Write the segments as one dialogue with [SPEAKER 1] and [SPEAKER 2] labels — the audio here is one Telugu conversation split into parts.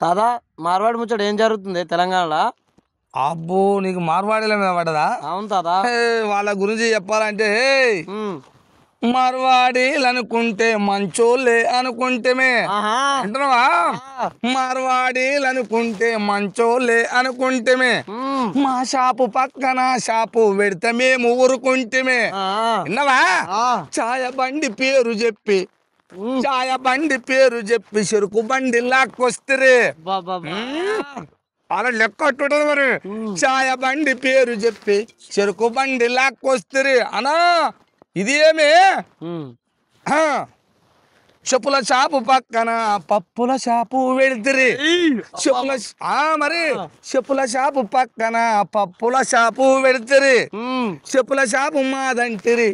[SPEAKER 1] దాదా మార్వాడి ముచ్చట ఏం జరుగుతుంది తెలంగాణలో?
[SPEAKER 2] అబ్బో నీకు మార్వాడీల మీద పడ్డదా?
[SPEAKER 1] అవును తాదా.
[SPEAKER 2] వాళ్ళ గురించి చెప్పాలంటే
[SPEAKER 1] ఉమ్.
[SPEAKER 2] మార్వాడీలు అనుకుంటే మంచోళ్ళే అనుకుంటేమే
[SPEAKER 1] ఆహా.
[SPEAKER 2] అంటున్నావా?
[SPEAKER 1] ఆ.
[SPEAKER 2] మార్వాడీలు అనుకుంటే మంచోళ్ళే అనుకుంటేమే
[SPEAKER 1] ఉమ్.
[SPEAKER 2] మా షాపు పక్కన షాపు పెడితే మేము ఊరుకుంటేమే
[SPEAKER 1] ఆ.
[SPEAKER 2] విన్నావా?
[SPEAKER 1] ఆ.
[SPEAKER 2] ఛాయ బండి పేరు చెప్పి
[SPEAKER 1] ఉమ్.
[SPEAKER 2] ఛాయ బండి పేరు చెప్పి చెరుకు బండి లాక్కొస్తే
[SPEAKER 1] బాబా.
[SPEAKER 2] అలా లెక్క అట్టుంటది మరి. ఛాయ బండి పేరు చెప్పి చెరుకు బండి లాక్కొస్తే అనా ఇది ఏమి
[SPEAKER 1] ఉమ్.
[SPEAKER 2] ఆ, చెప్పుల షాపు పక్కన పప్పుల షాపు వెళ్తిరి చెప్పుల మరి చెప్పుల షాపు పక్కన పప్పుల షాపు వెళ్తిరి
[SPEAKER 1] ఉమ్.
[SPEAKER 2] చెప్పుల షాపు మాదంటిరి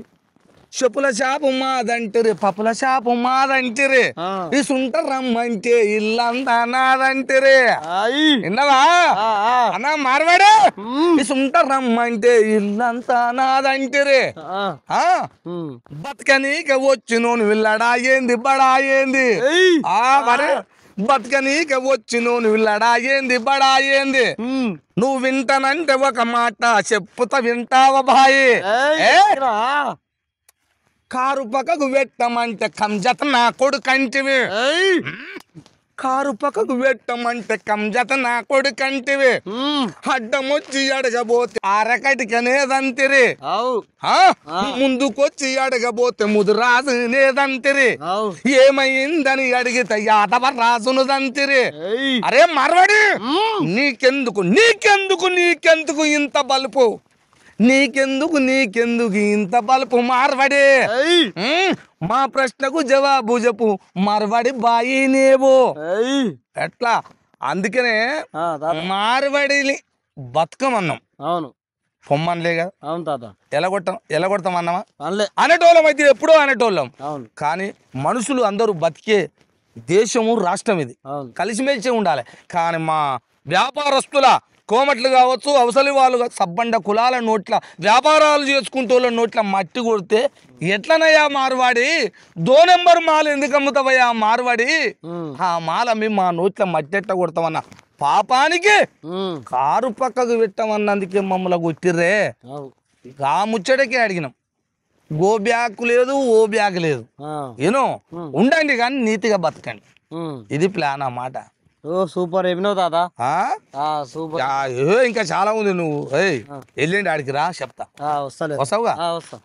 [SPEAKER 2] చెప్పుల షాపు మాదంటిరి పప్పుల షాపు మాదంటిరి
[SPEAKER 1] ఆ.
[SPEAKER 2] ఈ సుంట రమ్మంటే ఇల్లంతా నాదంటిరి
[SPEAKER 1] అయ్.
[SPEAKER 2] విన్నావా?
[SPEAKER 1] ఆ. ఆ.
[SPEAKER 2] అన్నా మార్వాడు
[SPEAKER 1] ఉమ్.
[SPEAKER 2] ఈ సుంట రమ్మంటే ఇల్లంతా నాదంటిరి
[SPEAKER 1] ఆ.
[SPEAKER 2] ఆ
[SPEAKER 1] ఉమ్.
[SPEAKER 2] బతకనీక వచ్చినోను విల్లడా ఏంది బడా ఏంది
[SPEAKER 1] ఏయ్.
[SPEAKER 2] మరి బతకనీక వచ్చినోను విల్లడా ఏంది బడా ఏంది
[SPEAKER 1] ఉమ్.
[SPEAKER 2] నువ్వు వింటానంటే ఒక మాట చెప్పుతా వింటావా బాయి
[SPEAKER 1] ఏయ్. రా.
[SPEAKER 2] కారు పక్కకు పెట్టమంటే కంజత నా కొడుకంటివి
[SPEAKER 1] ఏయ్.
[SPEAKER 2] కారు పక్కకు పెట్టమంటే కంజత నా కొడుకంటివి
[SPEAKER 1] ఉమ్.
[SPEAKER 2] అడ్డం వచ్చి అడగబోతే అరకటికనేదంతిరి
[SPEAKER 1] అవు.
[SPEAKER 2] ముందుకొచ్చి అడగబోతే ముదురాజు నేదంతిరి
[SPEAKER 1] అవు.
[SPEAKER 2] ఏమైందని అడిగితే యాదవ రాజును దంతిరి
[SPEAKER 1] ఏయ్.
[SPEAKER 2] అరే మరవడి
[SPEAKER 1] ఉమ్.
[SPEAKER 2] నీకెందుకు ఇంత బలుపు నీకెందుకు ఇంత బలుపు మార్వడి
[SPEAKER 1] ఏయ్.
[SPEAKER 2] మా ప్రశ్నకు జవాబు చెప్పు మార్వడి బాయి నేవు
[SPEAKER 1] ఏయ్.
[SPEAKER 2] ఎట్లా అందుకనే
[SPEAKER 1] ఆ, తాత.
[SPEAKER 2] మార్వడిని బతుకమన్నాం
[SPEAKER 1] అవును.
[SPEAKER 2] పొమ్మనిలే కదా.
[SPEAKER 1] అవును తాత.
[SPEAKER 2] ఎలా కొడతాం అన్నమా
[SPEAKER 1] అనలే.
[SPEAKER 2] అనేటోళ్ళం అయితే ఎప్పుడో అనేటోళ్ళం.
[SPEAKER 1] అవును.
[SPEAKER 2] కానీ మనుషులు అందరూ బతికే దేశము రాష్ట్రం ఇది
[SPEAKER 1] అవును.
[SPEAKER 2] కలిసిమెలిసి ఉండాలి. కానీ మా వ్యాపారస్తుల కోమట్లు కావచ్చు అవసలి వాళ్ళు సబ్బండ కులాల నోట్ల వ్యాపారాలు చేసుకుంటూ నోట్ల మట్టి కొడితే ఎట్లనయ్యా మార్వాడి నెంబర్ మాల ఎందుకు అమ్ముతావయ్యా మార్వాడి
[SPEAKER 1] ఉమ్.
[SPEAKER 2] ఆ మాల మేము మా నోట్ల మట్టి ఎట్ట కొడతామన్న పాపానికి
[SPEAKER 1] ఉమ్.
[SPEAKER 2] కారు పక్కకు పెట్టమన్నందుకే మమ్మల్ని కొట్టిర్రే.
[SPEAKER 1] అవు.
[SPEAKER 2] ఆ ముచ్చటకే అడిగినాం. గో బ్యాగ్ లేదు ఓ బ్యాగ్ లేదు
[SPEAKER 1] ఆ.
[SPEAKER 2] ఏనో ఉండండి కానీ నీతిగా బతకండి.
[SPEAKER 1] ఉమ్.
[SPEAKER 2] ఇది ప్లాన్ అన్నమాట.
[SPEAKER 1] ఓ సూపర్ చెప్పినావు తాత. సూపర్.
[SPEAKER 2] ఇంకా చాలా ఉంది. నువ్వు వెళ్ళండి ఆడికి రా చెప్తా.
[SPEAKER 1] వస్తలే.
[SPEAKER 2] వస్తావుగా?
[SPEAKER 1] వస్తా.